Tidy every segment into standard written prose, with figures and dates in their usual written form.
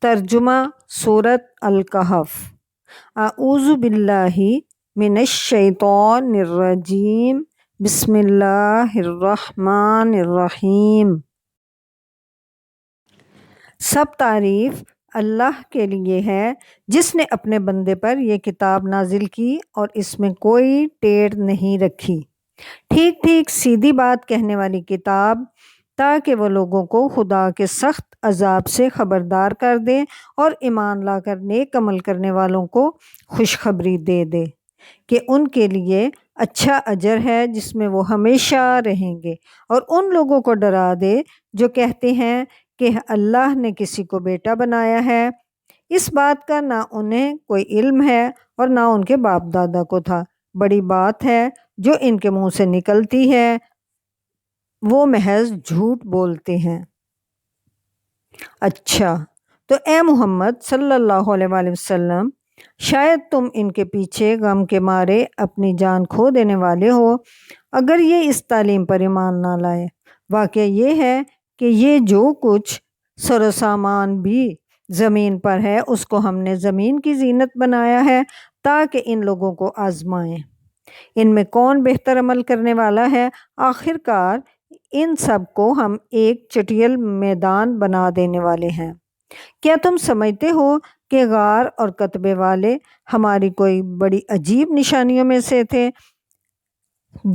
ترجمہ سورۃ الکہف۔ اعوذ باللہ من الشیطان الرجیم، بسم اللہ الرحمن الرحیم۔ سب تعریف اللہ کے لیے ہے جس نے اپنے بندے پر یہ کتاب نازل کی اور اس میں کوئی ٹیڑھ نہیں رکھی، ٹھیک ٹھیک سیدھی بات کہنے والی کتاب، تاکہ وہ لوگوں کو خدا کے سخت عذاب سے خبردار کر دے اور ایمان لا کر نیک عمل کرنے والوں کو خوشخبری دے دے کہ ان کے لیے اچھا اجر ہے جس میں وہ ہمیشہ رہیں گے، اور ان لوگوں کو ڈرا دے جو کہتے ہیں کہ اللہ نے کسی کو بیٹا بنایا ہے۔ اس بات کا نہ انہیں کوئی علم ہے اور نہ ان کے باپ دادا کو تھا، بڑی بات ہے جو ان کے منہ سے نکلتی ہے، وہ محض جھوٹ بولتے ہیں۔ اچھا تو اے محمد صلی اللہ علیہ وآلہ وسلم، شاید تم ان کے پیچھے غم کے مارے اپنی جان کھو دینے والے ہو اگر یہ اس تعلیم پر ایمان نہ لائے۔ واقعہ یہ ہے کہ یہ جو کچھ سر و سامان بھی زمین پر ہے اس کو ہم نے زمین کی زینت بنایا ہے تاکہ ان لوگوں کو آزمائیں، ان میں کون بہتر عمل کرنے والا ہے۔ آخر کار ان سب کو ہم ایک چٹیل میدان بنا دینے والے ہیں۔ کیا تم سمجھتے ہو کہ غار اور کتبے والے ہماری کوئی بڑی عجیب نشانیوں میں سے تھے؟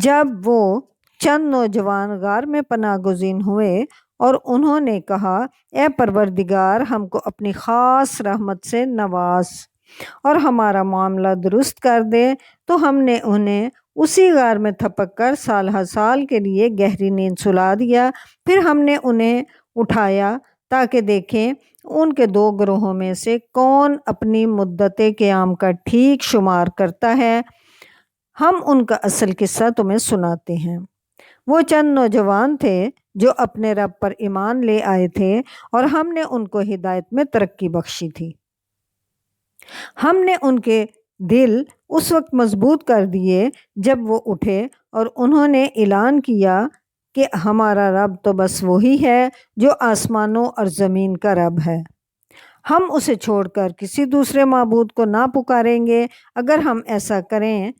جب وہ چند نوجوان غار میں پناہ گزین ہوئے اور انہوں نے کہا، اے پروردگار، ہم کو اپنی خاص رحمت سے نواز اور ہمارا معاملہ درست کر دے، تو ہم نے انہیں اسی غار میں تھپک کر سال ہر سال کے لیے گہری نیند سلا دیا۔ پھر ہم نے انہیں اٹھایا تاکہ دیکھیں ان کے دو گروہوں میں سے کون اپنی مدت قیام کا ٹھیک شمار کرتا ہے۔ ہم ان کا اصل قصہ تمہیں سناتے ہیں۔ وہ چند نوجوان تھے جو اپنے رب پر ایمان لے آئے تھے اور ہم نے ان کو ہدایت میں ترقی بخشی تھی۔ ہم نے ان کے دل اس وقت مضبوط کر دیے جب وہ اٹھے اور انہوں نے اعلان کیا کہ ہمارا رب تو بس وہی ہے جو آسمانوں اور زمین کا رب ہے، ہم اسے چھوڑ کر کسی دوسرے معبود کو نہ پکاریں گے، اگر ہم ایسا کریں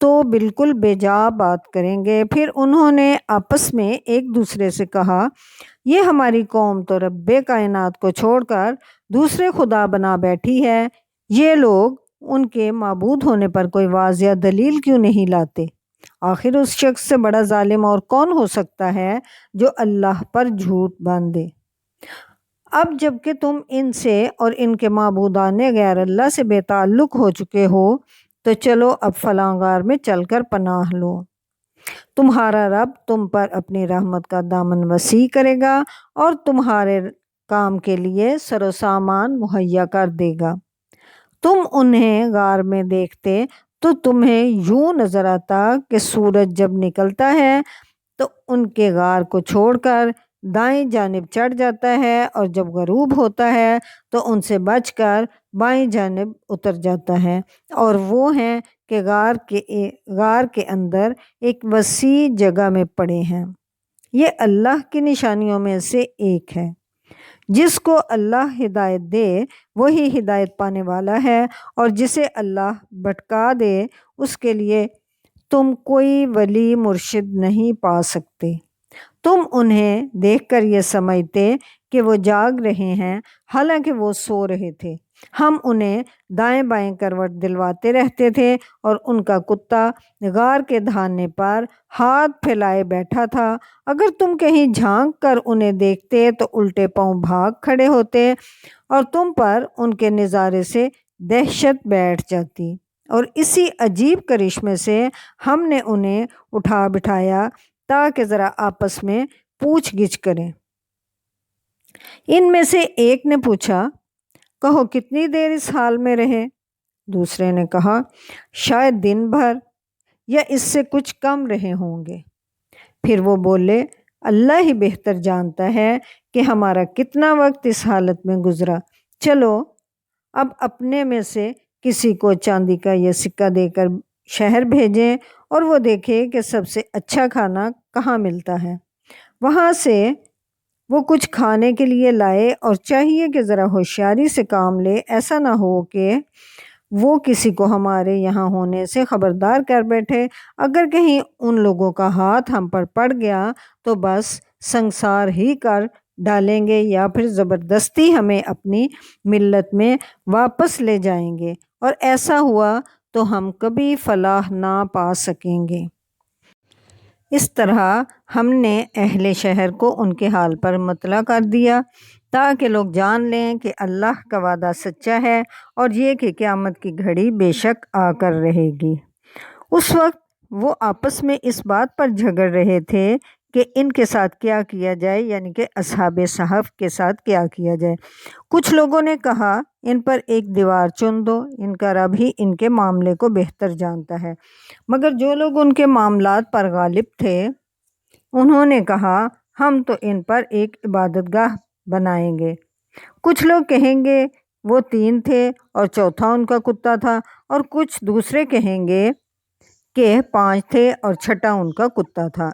تو بالکل بے جا بات کریں گے۔ پھر انہوں نے آپس میں ایک دوسرے سے کہا، یہ ہماری قوم تو رب کائنات کو چھوڑ کر دوسرے خدا بنا بیٹھی ہے، یہ لوگ ان کے معبود ہونے پر کوئی واضح دلیل کیوں نہیں لاتے؟ آخر اس شخص سے بڑا ظالم اور کون ہو سکتا ہے جو اللہ پر جھوٹ باندھے؟ اب جب کہ تم ان سے اور ان کے معبودان غیر اللہ سے بے تعلق ہو چکے ہو تو چلو اب فلاں غار میں چل کر پناہ لو، تمہارا رب تم پر اپنی رحمت کا دامن وسیع کرے گا اور تمہارے کام کے لیے سر و سامان مہیا کر دے گا۔ تم انہیں غار میں دیکھتے تو تمہیں یوں نظر آتا کہ سورج جب نکلتا ہے تو ان کے غار کو چھوڑ کر دائیں جانب چڑھ جاتا ہے، اور جب غروب ہوتا ہے تو ان سے بچ کر بائیں جانب اتر جاتا ہے، اور وہ ہیں کہ غار کے اندر ایک وسیع جگہ میں پڑے ہیں۔ یہ اللہ کی نشانیوں میں سے ایک ہے۔ جس کو اللہ ہدایت دے وہی ہدایت پانے والا ہے، اور جسے اللہ بھٹکا دے اس کے لیے تم کوئی ولی مرشد نہیں پا سکتے۔ تم انہیں دیکھ کر یہ سمجھتے کہ وہ جاگ رہے ہیں، حالانکہ وہ سو رہے تھے۔ ہم انہیں دائیں بائیں کروٹ دلواتے رہتے تھے، اور ان کا کتا غار کے دھانے پر ہاتھ پھیلائے بیٹھا تھا۔ اگر تم کہیں جھانک کر انہیں دیکھتے تو الٹے پاؤں بھاگ کھڑے ہوتے، اور تم پر ان کے نظارے سے دہشت بیٹھ جاتی، اور اسی عجیب کرشمے سے ہم نے انہیں اٹھا بٹھایا تاکہ ذرا آپس میں پوچھ گچھ کریں۔ ان میں سے ایک نے پوچھا، کہو کتنی دیر اس حال میں رہے؟ دوسرے نے کہا، شاید دن بھر یا اس سے کچھ کم رہے ہوں گے۔ پھر وہ بولے، اللہ ہی بہتر جانتا ہے کہ ہمارا کتنا وقت اس حالت میں گزرا، چلو اب اپنے میں سے کسی کو چاندی کا یہ سکہ دے کر شہر بھیجیں اور وہ دیکھے کہ سب سے اچھا کھانا کہاں ملتا ہے، وہاں سے وہ کچھ کھانے کے لیے لائے اور چاہیے کہ ذرا ہوشیاری سے کام لے، ایسا نہ ہو کہ وہ کسی کو ہمارے یہاں ہونے سے خبردار کر بیٹھے۔ اگر کہیں ان لوگوں کا ہاتھ ہم پر پڑ گیا تو بس سنسار ہی کر ڈالیں گے یا پھر زبردستی ہمیں اپنی ملت میں واپس لے جائیں گے، اور ایسا ہوا تو ہم کبھی فلاح نہ پا سکیں گے۔ اس طرح ہم نے اہل شہر کو ان کے حال پر مطلع کر دیا تاکہ لوگ جان لیں کہ اللہ کا وعدہ سچا ہے اور یہ کہ قیامت کی گھڑی بے شک آ کر رہے گی۔ اس وقت وہ آپس میں اس بات پر جھگڑ رہے تھے کہ ان کے ساتھ کیا کیا جائے، یعنی کہ اصحاب صحف کے ساتھ کیا کیا جائے۔ کچھ لوگوں نے کہا ان پر ایک دیوار چن دو، ان کا رب ہی ان کے معاملے کو بہتر جانتا ہے۔ مگر جو لوگ ان کے معاملات پر غالب تھے انہوں نے کہا ہم تو ان پر ایک عبادت گاہ بنائیں گے۔ کچھ لوگ کہیں گے وہ 3 تھے اور چوتھا ان کا کتا تھا، اور کچھ دوسرے کہیں گے کہ 5 تھے اور چھٹا ان کا کتا تھا۔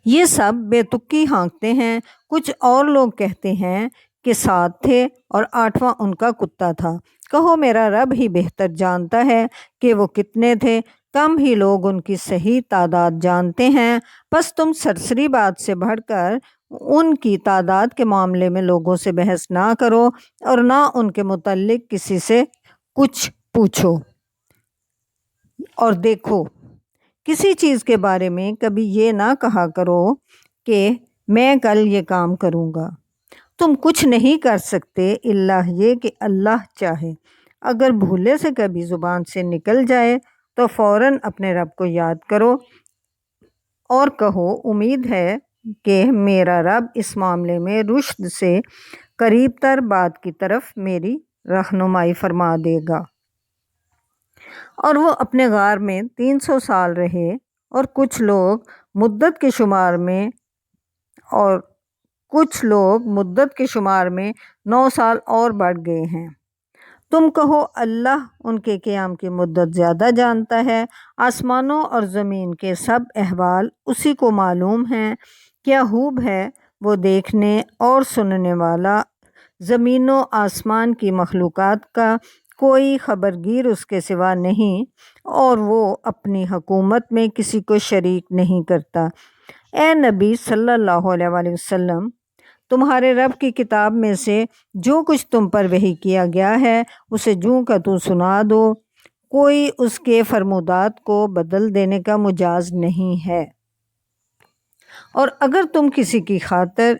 یہ سب بے تکی ہانکتے ہیں۔ کچھ اور لوگ کہتے ہیں کہ 7 تھے اور 8واں ان کا کتا تھا۔ کہو میرا رب ہی بہتر جانتا ہے کہ وہ کتنے تھے، کم ہی لوگ ان کی صحیح تعداد جانتے ہیں۔ بس تم سرسری بات سے بڑھ کر ان کی تعداد کے معاملے میں لوگوں سے بحث نہ کرو اور نہ ان کے متعلق کسی سے کچھ پوچھو، اور دیکھو کسی چیز کے بارے میں کبھی یہ نہ کہا کرو کہ میں کل یہ کام کروں گا۔ تم کچھ نہیں کر سکتے الا یہ کہ اللہ چاہے۔ اگر بھولے سے کبھی زبان سے نکل جائے تو فوراً اپنے رب کو یاد کرو اور کہو امید ہے کہ میرا رب اس معاملے میں رشد سے قریب تر بات کی طرف میری رہنمائی فرما دے گا۔ اور وہ اپنے غار میں 300 سال رہے، اور کچھ لوگ مدت کے شمار میں 9 سال اور بڑھ گئے ہیں۔ تم کہو اللہ ان کے قیام کی مدت زیادہ جانتا ہے۔ آسمانوں اور زمین کے سب احوال اسی کو معلوم ہیں۔ کیا خوب ہے وہ دیکھنے اور سننے والا۔ زمین و آسمان کی مخلوقات کا کوئی خبرگیر اس کے سوا نہیں، اور وہ اپنی حکومت میں کسی کو شریک نہیں کرتا۔ اے نبی صلی اللہ علیہ وآلہ وسلم، تمہارے رب کی کتاب میں سے جو کچھ تم پر وحی کیا گیا ہے اسے جوں کا توں سنا دو، کوئی اس کے فرمودات کو بدل دینے کا مجاز نہیں ہے، اور اگر تم کسی کی خاطر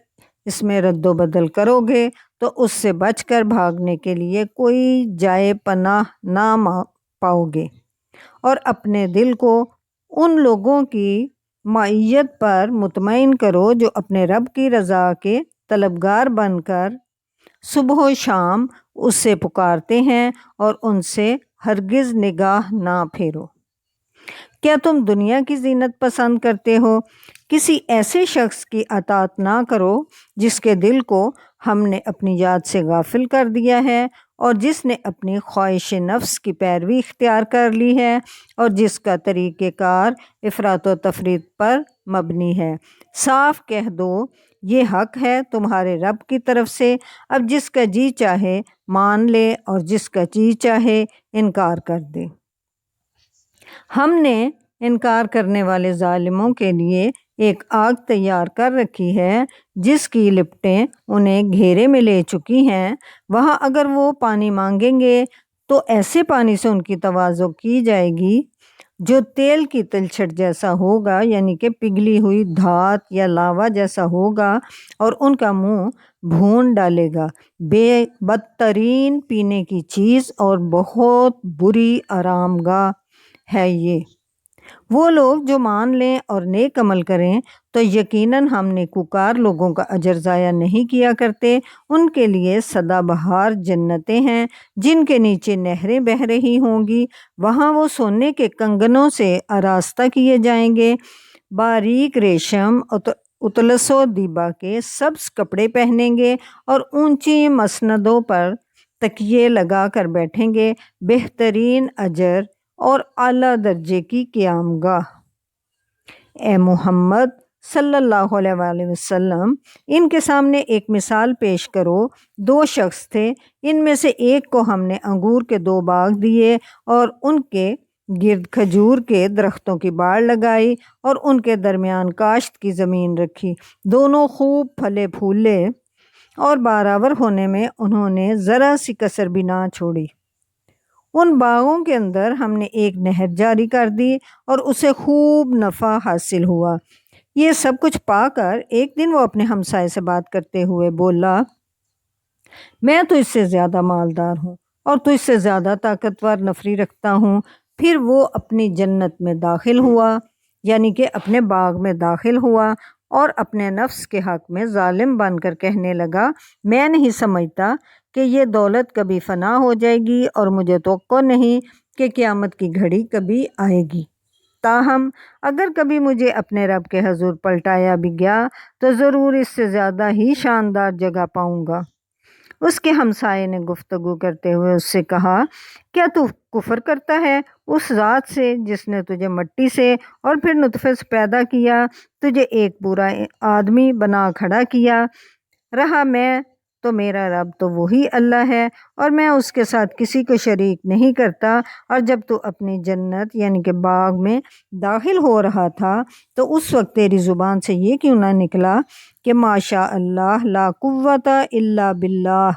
اس میں رد و بدل کرو گے تو اس سے بچ کر بھاگنے کے لیے کوئی جائے پناہ نہ پاؤ گے، اور اپنے دل کو ان لوگوں کی معیت پر مطمئن کرو جو اپنے رب کی رضا کے طلبگار بن کر صبح و شام اس سے پکارتے ہیں، اور ان سے ہرگز نگاہ نہ پھیرو۔ کیا تم دنیا کی زینت پسند کرتے ہو؟ کسی ایسے شخص کی اطاعت نہ کرو جس کے دل کو ہم نے اپنی یاد سے غافل کر دیا ہے، اور جس نے اپنی خواہش نفس کی پیروی اختیار کر لی ہے، اور جس کا طریقہ کار افراط و تفریط پر مبنی ہے۔ صاف کہہ دو یہ حق ہے تمہارے رب کی طرف سے، اب جس کا جی چاہے مان لے اور جس کا جی چاہے انکار کر دے۔ ہم نے انکار کرنے والے ظالموں کے لیے ایک آگ تیار کر رکھی ہے جس کی لپٹیں انہیں گھیرے میں لے چکی ہیں۔ وہاں اگر وہ پانی مانگیں گے تو ایسے پانی سے ان کی تواضع کی جائے گی جو تیل کی تلچھٹ جیسا ہوگا، یعنی کہ پگھلی ہوئی دھات یا لاوا جیسا ہوگا، اور ان کا منہ بھون ڈالے گا۔ بدترین پینے کی چیز اور بہت بری آرام گاہ ہے یہ۔ وہ لوگ جو مان لیں اور نیک عمل کریں تو یقیناً ہم نیکوکار لوگوں کا اجر ضائع نہیں کیا کرتے۔ ان کے لیے سدا بہار جنتیں ہیں جن کے نیچے نہریں بہہ رہی ہوں گی، وہاں وہ سونے کے کنگنوں سے آراستہ کیے جائیں گے، باریک ریشم اطلس و دیبا کے سبز کپڑے پہنیں گے اور اونچی مسندوں پر تکیے لگا کر بیٹھیں گے۔ بہترین اجر اور اعلیٰ درجے کی قیام گاہ۔ اے محمد صلی اللہ علیہ وآلہ وسلم، ان کے سامنے ایک مثال پیش کرو۔ 2 شخص تھے، ان میں سے ایک کو ہم نے انگور کے 2 باغ دیے اور ان کے گرد کھجور کے درختوں کی باڑ لگائی اور ان کے درمیان کاشت کی زمین رکھی۔ دونوں خوب پھلے پھولے اور بارآور ہونے میں انہوں نے ذرا سی کسر بھی نہ چھوڑی۔ ان باغوں کے اندر ہم نے ایک نہر جاری کر دی اور اسے خوب نفع حاصل ہوا۔ یہ سب کچھ پا کر ایک دن وہ اپنے ہمسائے سے بات کرتے ہوئے بولا، میں تو اس سے زیادہ مالدار ہوں اور تو اس سے زیادہ طاقتور نفری رکھتا ہوں۔ پھر وہ اپنی جنت میں داخل ہوا، یعنی کہ اپنے باغ میں داخل ہوا اور اپنے نفس کے حق میں ظالم بن کر کہنے لگا، میں نہیں سمجھتا کہ یہ دولت کبھی فنا ہو جائے گی اور مجھے توقع نہیں کہ قیامت کی گھڑی کبھی آئے گی۔ تاہم اگر کبھی مجھے اپنے رب کے حضور پلٹایا بھی گیا تو ضرور اس سے زیادہ ہی شاندار جگہ پاؤں گا۔ اس کے ہمسائے نے گفتگو کرتے ہوئے اس سے کہا، کیا تو کفر کرتا ہے اس ذات سے جس نے تجھے مٹی سے اور پھر نطفے سے پیدا کیا، تجھے ایک پورا آدمی بنا کھڑا کیا؟ رہا میں تو میرا رب تو وہی اللہ ہے اور میں اس کے ساتھ کسی کو شریک نہیں کرتا۔ اور جب تو اپنی جنت یعنی کہ باغ میں داخل ہو رہا تھا تو اس وقت تیری زبان سے یہ کیوں نہ نکلا کہ ماشاء اللہ لا قوت الا باللہ؟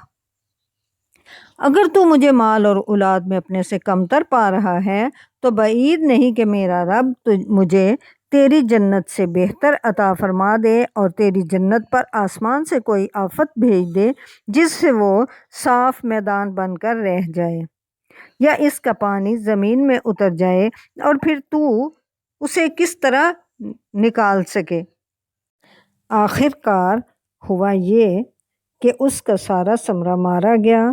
اگر تو مجھے مال اور اولاد میں اپنے سے کمتر پا رہا ہے تو بعید نہیں کہ میرا رب مجھے تیری جنت سے بہتر عطا فرما دے اور تیری جنت پر آسمان سے کوئی آفت بھیج دے جس سے وہ صاف میدان بن کر رہ جائے، یا اس کا پانی زمین میں اتر جائے اور پھر تو اسے کس طرح نکال سکے۔ آخر کار ہوا یہ کہ اس کا سارا ثمرہ مارا گیا،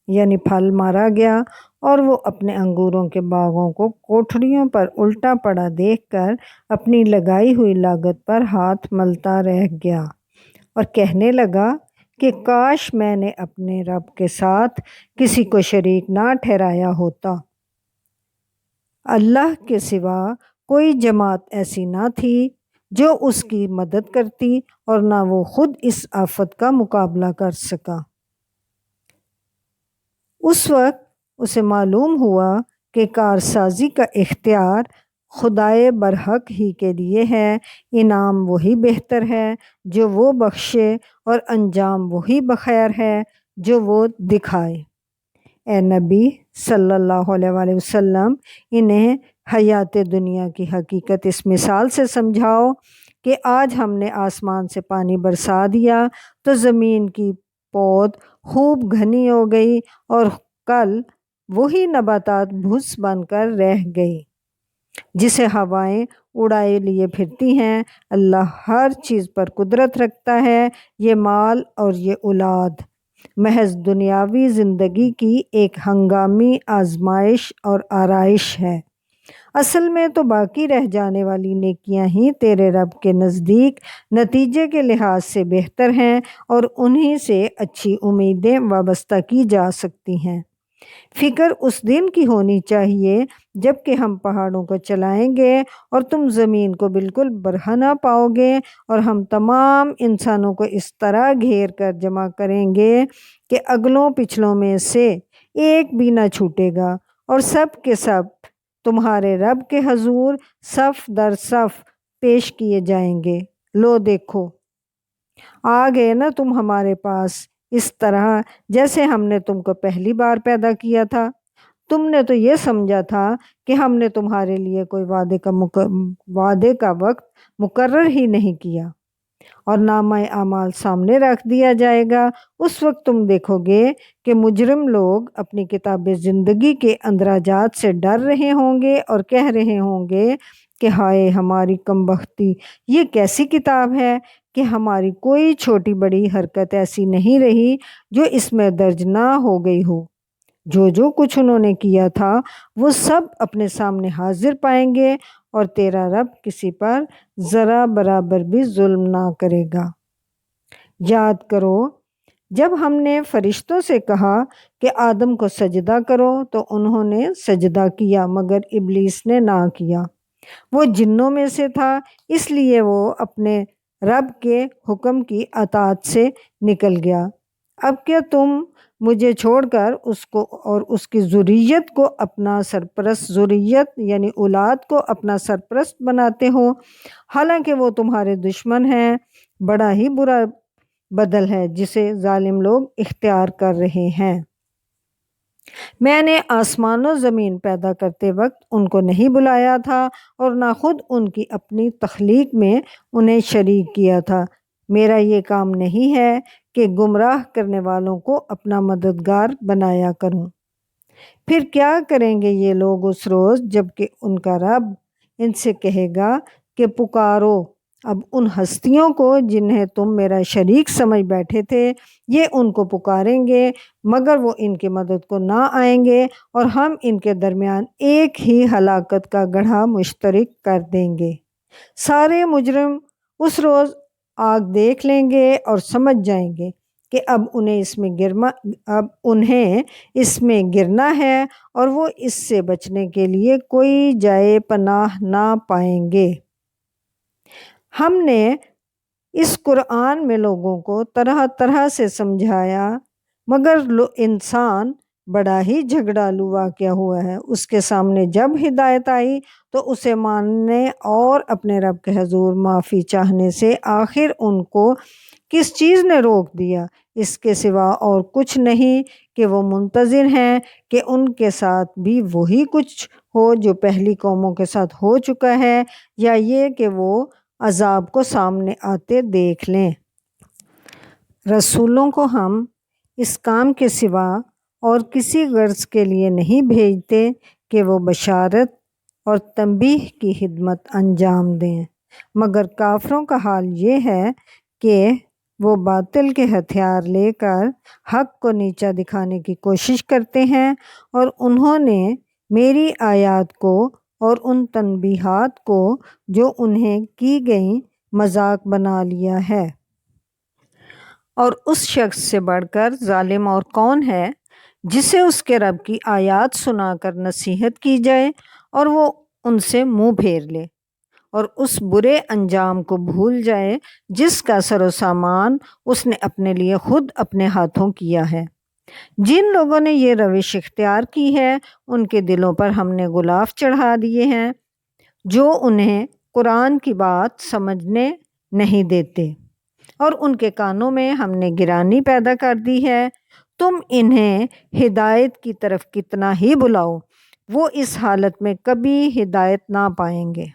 یعنی پھل مارا گیا، اور وہ اپنے انگوروں کے باغوں کو کوٹھڑیوں پر الٹا پڑا دیکھ کر اپنی لگائی ہوئی لاگت پر ہاتھ ملتا رہ گیا اور کہنے لگا کہ کاش میں نے اپنے رب کے ساتھ کسی کو شریک نہ ٹھہرایا ہوتا۔ اللہ کے سوا کوئی جماعت ایسی نہ تھی جو اس کی مدد کرتی اور نہ وہ خود اس آفت کا مقابلہ کر سکا۔ اس وقت اسے معلوم ہوا کہ کارسازی کا اختیار خدائے برحق ہی کے لیے ہے، انعام وہی بہتر ہے جو وہ بخشے اور انجام وہی بخیر ہے جو وہ دکھائے۔ اے نبی صلی اللہ علیہ وآلہ وسلم، انہیں حیات دنیا کی حقیقت اس مثال سے سمجھاؤ کہ آج ہم نے آسمان سے پانی برسا دیا تو زمین کی پود خوب گھنی ہو گئی اور کل وہی نباتات بھس بن کر رہ گئی جسے ہوائیں اڑائے لیے پھرتی ہیں۔ اللہ ہر چیز پر قدرت رکھتا ہے۔ یہ مال اور یہ اولاد محض دنیاوی زندگی کی ایک ہنگامی آزمائش اور آرائش ہے، اصل میں تو باقی رہ جانے والی نیکیاں ہی تیرے رب کے نزدیک نتیجے کے لحاظ سے بہتر ہیں اور انہی سے اچھی امیدیں وابستہ کی جا سکتی ہیں۔ فکر اس دن کی ہونی چاہیے جب کہ ہم پہاڑوں کو چلائیں گے اور تم زمین کو بالکل برہنہ پاؤ گے اور ہم تمام انسانوں کو اس طرح گھیر کر جمع کریں گے کہ اگلوں پچھلوں میں سے ایک بھی نہ چھوٹے گا اور سب کے سب تمہارے رب کے حضور صف در صف پیش کیے جائیں گے۔ لو دیکھو آ گئے نا تم ہمارے پاس، اس طرح جیسے ہم نے تم کو پہلی بار پیدا کیا تھا۔ تم نے تو یہ سمجھا تھا کہ ہم نے تمہارے لیے کوئی وعدے کا وقت مقرر ہی نہیں کیا اور نامہ اعمال سامنے رکھ دیا جائے گا۔ اس وقت تم دیکھو گے کہ مجرم لوگ اپنی کتاب زندگی کے اندراجات سے ڈر رہے ہوں گے اور کہہ رہے ہوں گے کہ ہائے ہماری کم بختی، یہ کیسی کتاب ہے کہ ہماری کوئی چھوٹی بڑی حرکت ایسی نہیں رہی جو اس میں درج نہ ہو گئی ہو۔ جو کچھ انہوں نے کیا تھا وہ سب اپنے سامنے حاضر پائیں گے اور تیرا رب کسی پر ذرا برابر بھی ظلم نہ کرے گا۔ یاد کرو جب ہم نے فرشتوں سے کہا کہ آدم کو سجدہ کرو تو انہوں نے سجدہ کیا مگر ابلیس نے نہ کیا۔ وہ جنوں میں سے تھا، اس لیے وہ اپنے رب کے حکم کی اطاعت سے نکل گیا۔ اب کیا تم مجھے چھوڑ کر اس کو اور اس کی ذریت کو اپنا سرپرست، ذریت یعنی اولاد کو اپنا سرپرست بناتے ہو، حالانکہ وہ تمہارے دشمن ہیں۔ بڑا ہی برا بدل ہے جسے ظالم لوگ اختیار کر رہے ہیں۔ میں نے آسمان و زمین پیدا کرتے وقت ان کو نہیں بلایا تھا اور نہ خود ان کی اپنی تخلیق میں انہیں شریک کیا تھا۔ میرا یہ کام نہیں ہے کہ گمراہ کرنے والوں کو اپنا مددگار بنایا کروں۔ پھر کیا کریں گے یہ لوگ اس روز جب کہ ان کا رب ان سے کہے گا کہ پکارو اب ان ہستیوں کو جنہیں تم میرا شریک سمجھ بیٹھے تھے، یہ ان کو پکاریں گے مگر وہ ان کی مدد کو نہ آئیں گے، اور ہم ان کے درمیان ایک ہی ہلاکت کا گڑھا مشترک کر دیں گے۔ سارے مجرم اس روز آگ دیکھ لیں گے اور سمجھ جائیں گے کہ اب انہیں اس میں گرنا ہے، اور وہ اس سے بچنے کے لیے کوئی جائے پناہ نہ پائیں گے۔ ہم نے اس قرآن میں لوگوں کو طرح طرح سے سمجھایا، مگر انسان بڑا ہی جھگڑالو واقع ہوا ہے۔ اس کے سامنے جب ہدایت آئی تو اسے ماننے اور اپنے رب کے حضور معافی چاہنے سے آخر ان کو کس چیز نے روک دیا؟ اس کے سوا اور کچھ نہیں کہ وہ منتظر ہیں کہ ان کے ساتھ بھی وہی کچھ ہو جو پہلی قوموں کے ساتھ ہو چکا ہے، یا یہ کہ وہ عذاب کو سامنے آتے دیکھ لیں۔ رسولوں کو ہم اس کام کے سوا اور کسی غرض کے لیے نہیں بھیجتے کہ وہ بشارت اور تنبیہ کی خدمت انجام دیں، مگر کافروں کا حال یہ ہے کہ وہ باطل کے ہتھیار لے کر حق کو نیچا دکھانے کی کوشش کرتے ہیں، اور انہوں نے میری آیات کو اور ان تنبیہات کو جو انہیں کی گئیں مذاق بنا لیا ہے۔ اور اس شخص سے بڑھ کر ظالم اور کون ہے جسے اس کے رب کی آیات سنا کر نصیحت کی جائے اور وہ ان سے منہ پھیر لے اور اس برے انجام کو بھول جائے جس کا سر و سامان اس نے اپنے لیے خود اپنے ہاتھوں کیا ہے۔ جن لوگوں نے یہ روش اختیار کی ہے ان کے دلوں پر ہم نے غلاف چڑھا دیے ہیں جو انہیں قرآن کی بات سمجھنے نہیں دیتے، اور ان کے کانوں میں ہم نے گرانی پیدا کر دی ہے۔ تم انہیں ہدایت کی طرف کتنا ہی بلاؤ، وہ اس حالت میں کبھی ہدایت نہ پائیں گے۔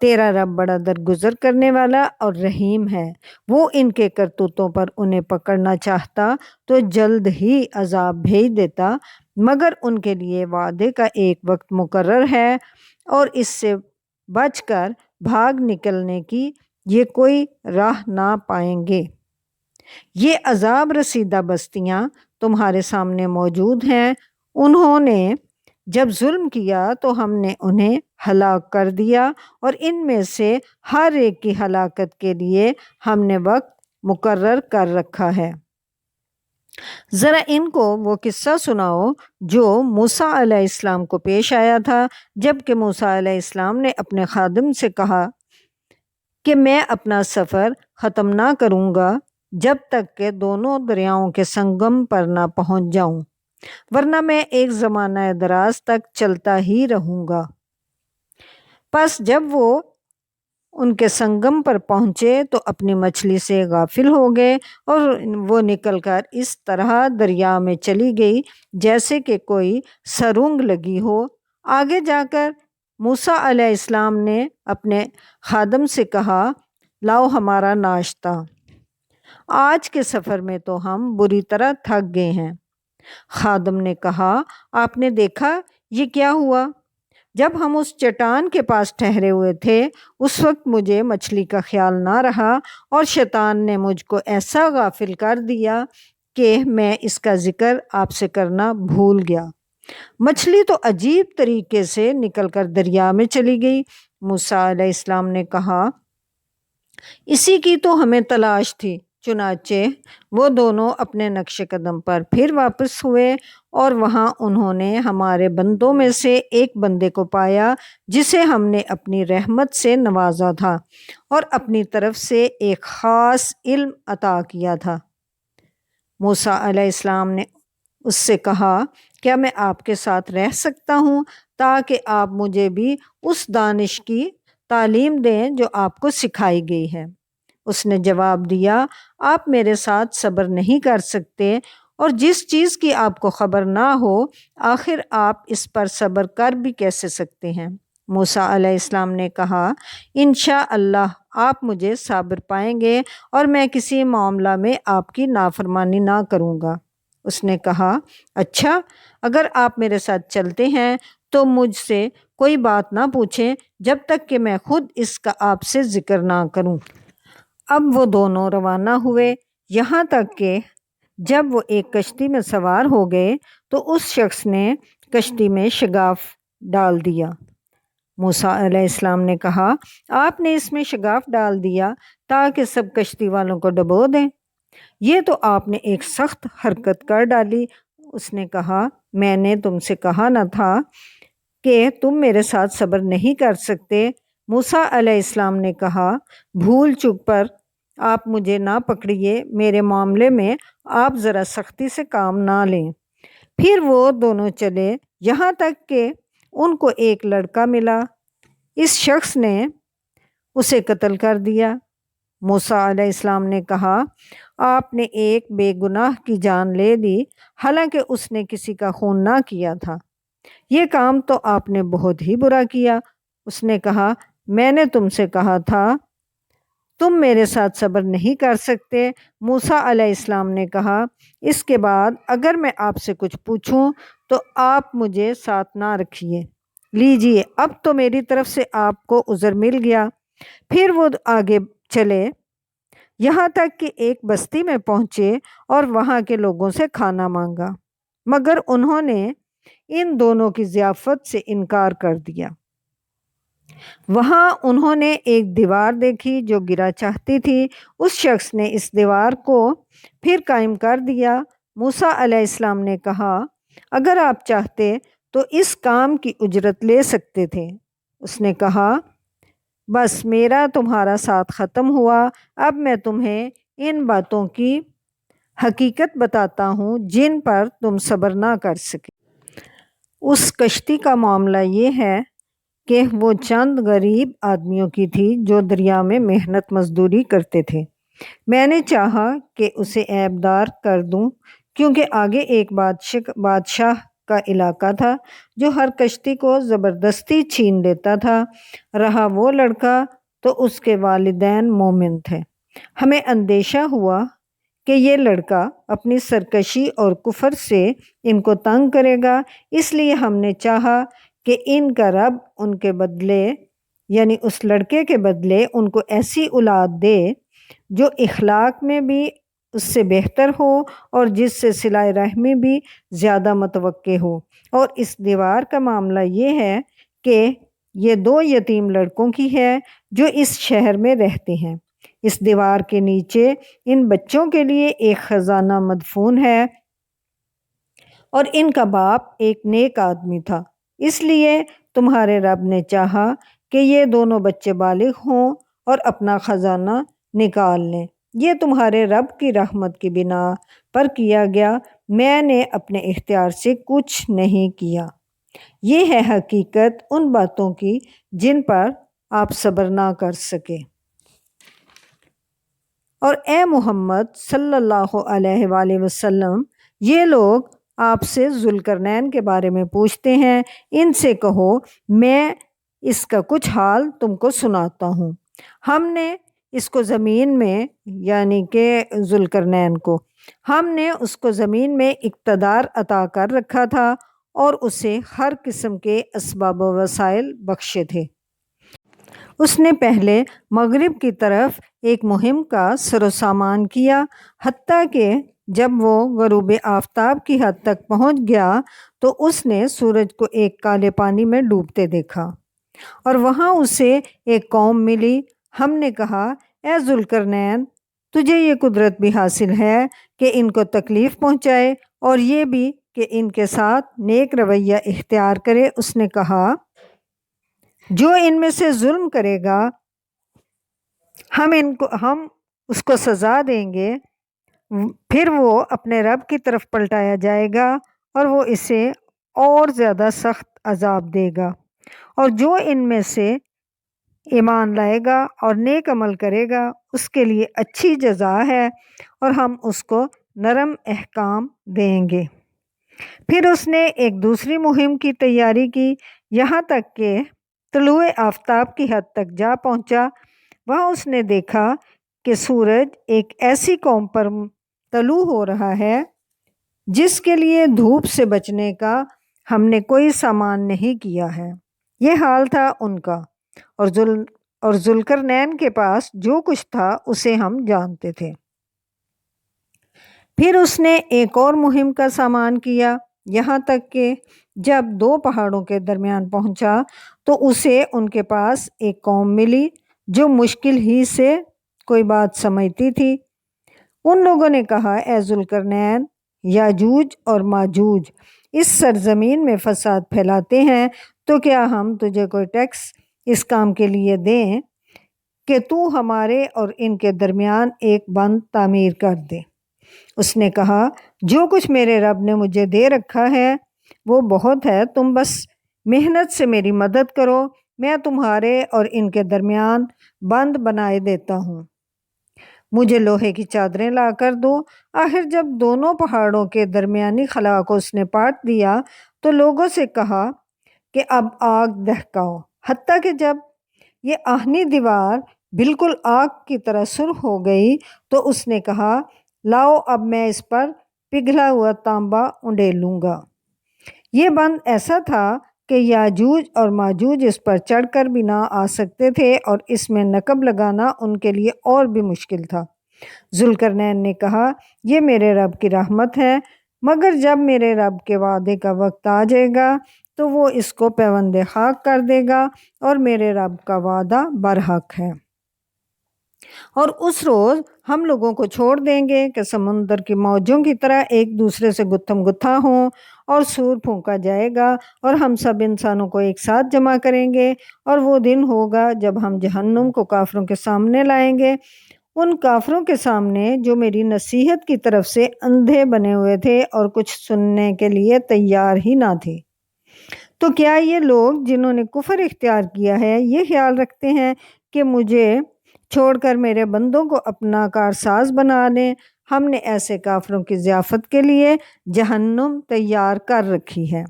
تیرا رب بڑا درگزر کرنے والا اور رحیم ہے، وہ ان کے کرتوتوں پر انہیں پکڑنا چاہتا تو جلد ہی عذاب بھیج دیتا، مگر ان کے لیے وعدے کا ایک وقت مقرر ہے اور اس سے بچ کر بھاگ نکلنے کی یہ کوئی راہ نہ پائیں گے۔ یہ عذاب رسیدہ بستیاں تمہارے سامنے موجود ہیں، انہوں نے جب ظلم کیا تو ہم نے انہیں ہلاک کر دیا، اور ان میں سے ہر ایک کی ہلاکت کے لیے ہم نے وقت مقرر کر رکھا ہے۔ ذرا ان کو وہ قصہ سناؤ جو موسیٰ علیہ السلام کو پیش آیا تھا، جب کہ موسیٰ علیہ السلام نے اپنے خادم سے کہا کہ میں اپنا سفر ختم نہ کروں گا جب تک کہ دونوں دریاؤں کے سنگم پر نہ پہنچ جاؤں، ورنہ میں ایک زمانہ دراز تک چلتا ہی رہوں گا۔ پس جب وہ ان کے سنگم پر پہنچے تو اپنی مچھلی سے غافل ہو گئے، اور وہ نکل کر اس طرح دریا میں چلی گئی جیسے کہ کوئی سرنگ لگی ہو۔ آگے جا کر موسیٰ علیہ السلام نے اپنے خادم سے کہا، لاؤ ہمارا ناشتہ، آج کے سفر میں تو ہم بری طرح تھک گئے ہیں۔ خادم نے کہا، آپ نے دیکھا یہ کیا ہوا؟ جب ہم اس چٹان کے پاس ٹھہرے ہوئے تھے اس وقت مجھے مچھلی کا خیال نہ رہا، اور شیطان نے مجھ کو ایسا غافل کر دیا کہ میں اس کا ذکر آپ سے کرنا بھول گیا۔ مچھلی تو عجیب طریقے سے نکل کر دریا میں چلی گئی۔ موسیٰ علیہ السلام نے کہا، اسی کی تو ہمیں تلاش تھی، چنانچہ وہ دونوں اپنے نقش قدم پر پھر واپس ہوئے اور وہاں انہوں نے ہمارے بندوں میں سے ایک بندے کو پایا جسے ہم نے اپنی رحمت سے نوازا تھا اور اپنی طرف سے ایک خاص علم عطا کیا تھا۔ موسیٰ علیہ السلام نے اس سے کہا، کیا میں آپ کے ساتھ رہ سکتا ہوں تاکہ آپ مجھے بھی اس دانش کی تعلیم دیں جو آپ کو سکھائی گئی ہے؟ اس نے جواب دیا، آپ میرے ساتھ صبر نہیں کر سکتے، اور جس چیز کی آپ کو خبر نہ ہو آخر آپ اس پر صبر کر بھی کیسے سکتے ہیں؟ موسیٰ علیہ السلام نے کہا، انشاءاللہ آپ مجھے صابر پائیں گے اور میں کسی معاملہ میں آپ کی نافرمانی نہ کروں گا۔ اس نے کہا، اچھا، اگر آپ میرے ساتھ چلتے ہیں تو مجھ سے کوئی بات نہ پوچھیں جب تک کہ میں خود اس کا آپ سے ذکر نہ کروں۔ اب وہ دونوں روانہ ہوئے، یہاں تک کہ جب وہ ایک کشتی میں سوار ہو گئے تو اس شخص نے کشتی میں شگاف ڈال دیا۔ موسیٰ علیہ السلام نے کہا، آپ نے اس میں شگاف ڈال دیا تاکہ سب کشتی والوں کو ڈبو دیں؟ یہ تو آپ نے ایک سخت حرکت کر ڈالی۔ اس نے کہا، میں نے تم سے کہا نہ تھا کہ تم میرے ساتھ صبر نہیں کر سکتے؟ موسیٰ علیہ السلام نے کہا، بھول چک پر آپ مجھے نہ پکڑیے، میرے معاملے میں آپ ذرا سختی سے کام نہ لیں۔ پھر وہ دونوں چلے یہاں تک کہ ان کو ایک لڑکا ملا، اس شخص نے اسے قتل کر دیا۔ موسیٰ علیہ السلام نے کہا، آپ نے ایک بے گناہ کی جان لے لی حالانکہ اس نے کسی کا خون نہ کیا تھا، یہ کام تو آپ نے بہت ہی برا کیا۔ اس نے کہا، میں نے تم سے کہا تھا تم میرے ساتھ صبر نہیں کر سکتے۔ موسیٰ علیہ السلام نے کہا، اس کے بعد اگر میں آپ سے کچھ پوچھوں تو آپ مجھے ساتھ نہ رکھیے، لیجیے اب تو میری طرف سے آپ کو عذر مل گیا۔ پھر وہ آگے چلے یہاں تک کہ ایک بستی میں پہنچے اور وہاں کے لوگوں سے کھانا مانگا، مگر انہوں نے ان دونوں کی ضیافت سے انکار کر دیا۔ وہاں انہوں نے ایک دیوار دیکھی جو گرا چاہتی تھی، اس شخص نے اس دیوار کو پھر قائم کر دیا۔ موسیٰ علیہ السلام نے کہا، اگر آپ چاہتے تو اس کام کی اجرت لے سکتے تھے۔ اس نے کہا، بس میرا تمہارا ساتھ ختم ہوا، اب میں تمہیں ان باتوں کی حقیقت بتاتا ہوں جن پر تم صبر نہ کر سکے۔ اس کشتی کا معاملہ یہ ہے کہ وہ چند غریب آدمیوں کی تھی جو دریا میں محنت مزدوری کرتے تھے۔ میں نے چاہا کہ اسے عیب دار کر دوں کیونکہ آگے ایک بادشاہ کا علاقہ تھا جو ہر کشتی کو زبردستی چھین لیتا تھا۔ رہا وہ لڑکا تو اس کے والدین مومن تھے۔ ہمیں اندیشہ ہوا کہ یہ لڑکا اپنی سرکشی اور کفر سے ان کو تنگ کرے گا، اس لیے ہم نے چاہا کہ ان کا رب ان کے بدلے یعنی اس لڑکے کے بدلے ان کو ایسی اولاد دے جو اخلاق میں بھی اس سے بہتر ہو اور جس سے صلہ رحمی بھی زیادہ متوقع ہو۔ اور اس دیوار کا معاملہ یہ ہے کہ یہ 2 یتیم لڑکوں کی ہے جو اس شہر میں رہتے ہیں۔ اس دیوار کے نیچے ان بچوں کے لیے ایک خزانہ مدفون ہے اور ان کا باپ ایک نیک آدمی تھا، اس لیے تمہارے رب نے چاہا کہ یہ دونوں بچے بالغ ہوں اور اپنا خزانہ نکال لیں۔ یہ تمہارے رب کی رحمت کی بنا پر کیا گیا، میں نے اپنے اختیار سے کچھ نہیں کیا۔ یہ ہے حقیقت ان باتوں کی جن پر آپ صبر نہ کر سکے۔ اور اے محمد صلی اللہ علیہ وآلہ وسلم، یہ لوگ آپ سے ذوالقرنین کے بارے میں پوچھتے ہیں، ان سے کہو میں اس کا کچھ حال تم کو سناتا ہوں۔ ہم نے اس کو زمین میں یعنی کہ ذوالقرنین کو ہم نے اس کو زمین میں اقتدار عطا کر رکھا تھا اور اسے ہر قسم کے اسباب و وسائل بخشے تھے۔ اس نے پہلے مغرب کی طرف ایک مہم کا سر و سامان کیا، حتیٰ کہ جب وہ غروب آفتاب کی حد تک پہنچ گیا تو اس نے سورج کو ایک کالے پانی میں ڈوبتے دیکھا، اور وہاں اسے ایک قوم ملی۔ ہم نے کہا، اے ذوالقرنین، تجھے یہ قدرت بھی حاصل ہے کہ ان کو تکلیف پہنچائے اور یہ بھی کہ ان کے ساتھ نیک رویہ اختیار کرے۔ اس نے کہا جو ان میں سے ظلم کرے گا ہم اس کو سزا دیں گے، پھر وہ اپنے رب کی طرف پلٹایا جائے گا اور وہ اسے اور زیادہ سخت عذاب دے گا، اور جو ان میں سے ایمان لائے گا اور نیک عمل کرے گا اس کے لیے اچھی جزا ہے اور ہم اس کو نرم احکام دیں گے۔ پھر اس نے ایک دوسری مہم کی تیاری کی، یہاں تک کہ طلوع آفتاب کی حد تک جا پہنچا۔ وہاں اس نے دیکھا کہ سورج ایک ایسی قوم پر طلوع ہو رہا ہے جس کے لیے دھوپ سے بچنے کا ہم نے کوئی سامان نہیں کیا ہے۔ یہ حال تھا ان کا، اور ذوالقرنین کے پاس جو کچھ تھا اسے ہم جانتے تھے۔ پھر اس نے ایک اور مہم کا سامان کیا، یہاں تک کہ جب دو پہاڑوں کے درمیان پہنچا تو اسے ان کے پاس ایک قوم ملی جو مشکل ہی سے کوئی بات سمجھتی تھی۔ ان لوگوں نے کہا اے ذوالقرنین، یاجوج اور ماجوج اس سرزمین میں فساد پھیلاتے ہیں، تو کیا ہم تجھے کوئی ٹیکس اس کام کے لیے دیں کہ تو ہمارے اور ان کے درمیان ایک بند تعمیر کر دے؟ اس نے کہا جو کچھ میرے رب نے مجھے دے رکھا ہے وہ بہت ہے، تم بس محنت سے میری مدد کرو، میں تمہارے اور ان کے درمیان بند بنائے دیتا ہوں۔ مجھے لوہے کی چادریں لا کر دو۔ آخر جب دونوں پہاڑوں کے درمیانی خلا کو اس نے پاٹ دیا تو لوگوں سے کہا کہ اب آگ دہکاؤ، حتیٰ کہ جب یہ آہنی دیوار بالکل آگ کی طرح سرخ ہو گئی تو اس نے کہا لاؤ اب میں اس پر پگھلا ہوا تانبا انڈیلوں گا۔ یہ بند ایسا تھا کہ یاجوج اور ماجوج اس پر چڑھ کر بھی نہ آ سکتے تھے اور اس میں نقب لگانا ان کے لیے اور بھی مشکل تھا۔ ذوالقرنین نے کہا یہ میرے رب کی رحمت ہے، مگر جب میرے رب کے وعدے کا وقت آ جائے گا تو وہ اس کو پیوند خاک کر دے گا، اور میرے رب کا وعدہ برحق ہے۔ اور اس روز ہم لوگوں کو چھوڑ دیں گے کہ سمندر کی موجوں کی طرح ایک دوسرے سے گتھم گتھا ہوں، اور سور پھونکا جائے گا اور ہم سب انسانوں کو ایک ساتھ جمع کریں گے، اور وہ دن ہوگا جب ہم جہنم کو کافروں کے سامنے لائیں گے، ان کافروں کے سامنے جو میری نصیحت کی طرف سے اندھے بنے ہوئے تھے اور کچھ سننے کے لیے تیار ہی نہ تھے۔ تو کیا یہ لوگ جنہوں نے کفر اختیار کیا ہے یہ خیال رکھتے ہیں کہ مجھے چھوڑ کر میرے بندوں کو اپنا کارساز بنا لیں؟ ہم نے ایسے کافروں کی ضیافت کے لیے جہنم تیار کر رکھی ہے۔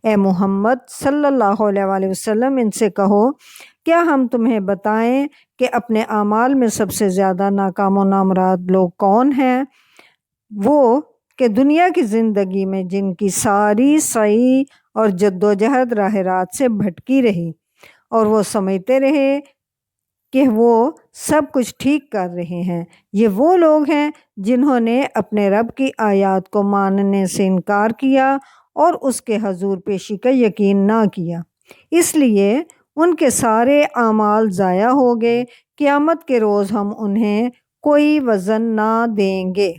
اے محمد صلی اللہ علیہ وآلہ وسلم ان سے کہو کیا ہم تمہیں بتائیں کہ اپنے اعمال میں سب سے زیادہ ناکام و نامراد لوگ کون ہیں؟ وہ کہ دنیا کی زندگی میں جن کی ساری سعی اور جدوجہد راہ رات سے بھٹکی رہی اور وہ سمجھتے رہے کہ وہ سب کچھ ٹھیک کر رہے ہیں۔ یہ وہ لوگ ہیں جنہوں نے اپنے رب کی آیات کو ماننے سے انکار کیا اور اس کے حضور پیشی کا یقین نہ کیا، اس لیے ان کے سارے اعمال ضائع ہو گئے۔ قیامت کے روز ہم انہیں کوئی وزن نہ دیں گے،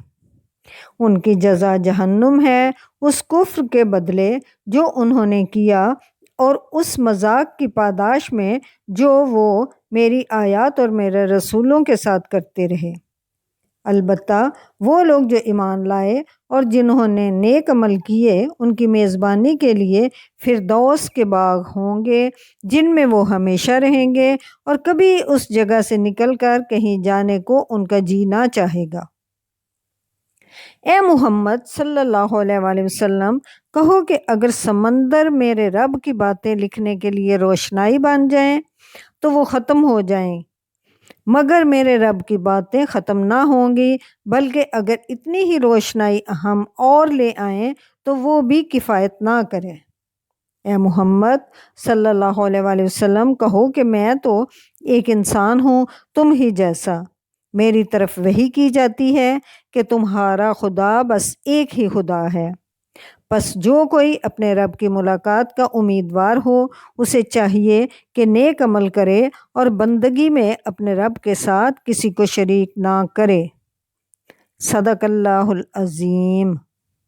ان کی جزا جہنم ہے اس کفر کے بدلے جو انہوں نے کیا اور اس مذاق کی پاداش میں جو وہ میری آیات اور میرے رسولوں کے ساتھ کرتے رہے۔ البتہ وہ لوگ جو ایمان لائے اور جنہوں نے نیک عمل کیے ان کی میزبانی کے لیے فردوس کے باغ ہوں گے جن میں وہ ہمیشہ رہیں گے، اور کبھی اس جگہ سے نکل کر کہیں جانے کو ان کا جی نہ چاہے گا۔ اے محمد صلی اللہ علیہ وآلہ وسلم کہو کہ اگر سمندر میرے رب کی باتیں لکھنے کے لیے روشنائی بن جائیں تو وہ ختم ہو جائیں، مگر میرے رب کی باتیں ختم نہ ہوں گی، بلکہ اگر اتنی ہی روشنائی ہم اور لے آئیں تو وہ بھی کفایت نہ کرے۔ اے محمد صلی اللہ علیہ وآلہ وسلم کہو کہ میں تو ایک انسان ہوں تم ہی جیسا، میری طرف وحی کی جاتی ہے کہ تمہارا خدا بس ایک ہی خدا ہے، پس جو کوئی اپنے رب کی ملاقات کا امیدوار ہو اسے چاہیے کہ نیک عمل کرے اور بندگی میں اپنے رب کے ساتھ کسی کو شریک نہ کرے۔ صدق اللہ العظیم۔